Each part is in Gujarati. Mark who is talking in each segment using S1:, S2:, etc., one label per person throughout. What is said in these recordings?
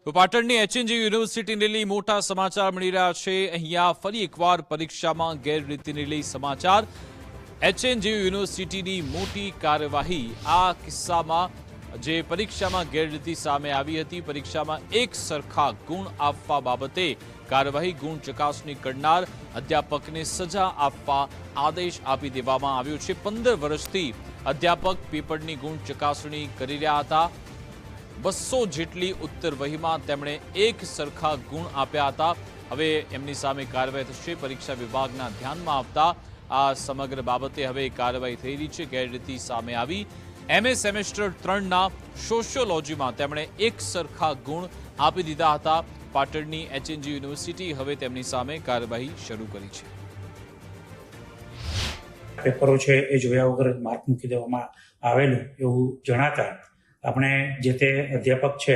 S1: તો પાટણની એચએનજી યુનિવર્સિટીને લઈ મોટા સમાચાર મળી રહ્યા છે। અહીંયા ફરી એકવાર પરીક્ષામાં ગેરરીતિને લઈ સમાચાર। એચએનજી યુનિવર્સિટીની મોટી કાર્યવાહી। આ કિસ્સામાં જે પરીક્ષામાં ગેરરીતિ સામે આવી હતી, પરીક્ષામાં એક સરખા ગુણ આપવા બાબતે કાર્યવાહી। ગુણ ચકાસણી કરનાર અધ્યાપકને સજા આપવા આદેશ આપી દેવામાં આવ્યો છે। 15 વર્ષથી અધ્યાપક પેપરની ગુણ ચકાસણી કરી રહ્યા હતા। 200 જેટલી ઉત્તરવહીમાં તેમણે એક સરખા ગુણ આપ્યા હતા। હવે એમની સામે કાર્યવાહી થશે। પરીક્ષા વિભાગના ધ્યાનમાં આવતા આ સમગ્ર બાબતે હવે કાર્યવાહી થઈ રહી છે। ગેરરીતિ સામે આવી। એમએ સેમેસ્ટર 3ના સોશિયોલોજીમાં તેમણે એક સરખા ગુણ આપી દીધા હતા। પાટણની એચએનજી યુનિવર્સિટી હવે તેમની સામે કાર્યવાહી શરૂ કરી છે।
S2: પેપરો છે એ જોયા વગર માર્ક મૂકી દેવામાં આવેલું એવું જણાતા આપણે જે તે અધ્યાપક છે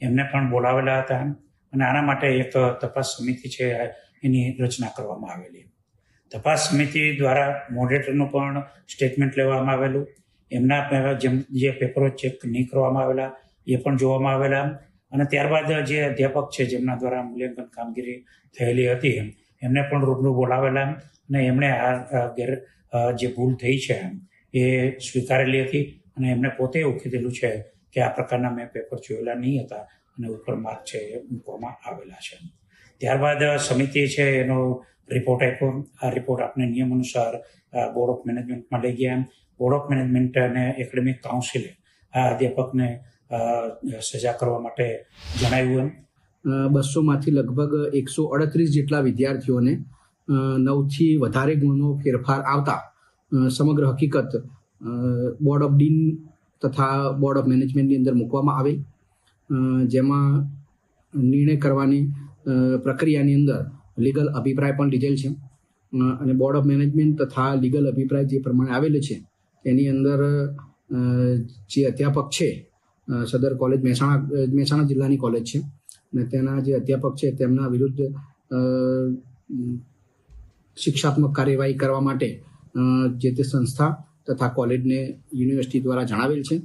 S2: એમને પણ બોલાવેલા હતા અને આના માટે એક તપાસ સમિતિ છે એની રચના કરવામાં આવેલી। તપાસ સમિતિ દ્વારા મોડરેટરનું પણ સ્ટેટમેન્ટ લેવામાં આવેલું। એમના જે પેપરો ચેક નહીં કરવામાં આવેલા એ પણ જોવામાં આવેલા અને ત્યારબાદ જે અધ્યાપક છે જેમના દ્વારા મૂલ્યાંકન કામગીરી થયેલી હતી એમને પણ રૂબરૂ બોલાવેલા અને એમણે જે ભૂલ થઈ છે એ સ્વીકારેલી હતી અને એમને પોતે એવું કીધેલું છે કે આ પ્રકારના મેં પેપર જોયેલા નહીં હતા અને ઉપર માર્ક છે એ મૂકવામાં આવેલા છે। ત્યારબાદ સમિતિએ છે એનો રિપોર્ટ આપ્યો। આ રિપોર્ટ આપણે નિયમ અનુસાર બોર્ડ ઓફ મેનેજમેન્ટમાં લઈ ગયા। બોર્ડ ઓફ મેનેજમેન્ટ અને એકેડેમિક કાઉન્સિલે આ અધ્યાપકને સજા કરવા માટે જણાવ્યું।
S3: 200માંથી લગભગ 138 જેટલા વિદ્યાર્થીઓને 9થી વધારે ગુણનો ફેરફાર આવતા સમગ્ર હકીકત બોર્ડ ઓફ ડીન તથા બોર્ડ ઓફ મેનેજમેન્ટની અંદર મૂકવામાં આવે, જેમાં નિર્ણય કરવાની પ્રક્રિયાની અંદર લીગલ અભિપ્રાય પણ લીધેલ છે અને બોર્ડ ઓફ મેનેજમેન્ટ તથા લીગલ અભિપ્રાય જે પ્રમાણે આવેલો છે તેની અંદર જે અધ્યાપક છે સદર કોલેજ મહેસાણા જિલ્લાની કોલેજ છે અને તેના જે અધ્યાપક છે તેમના વિરુદ્ધ શિક્ષાત્મક કાર્યવાહી કરવા માટે જે તે સંસ્થા તથા કોલેજને યુનિવર્સિટી દ્વારા જણાવેલ છે।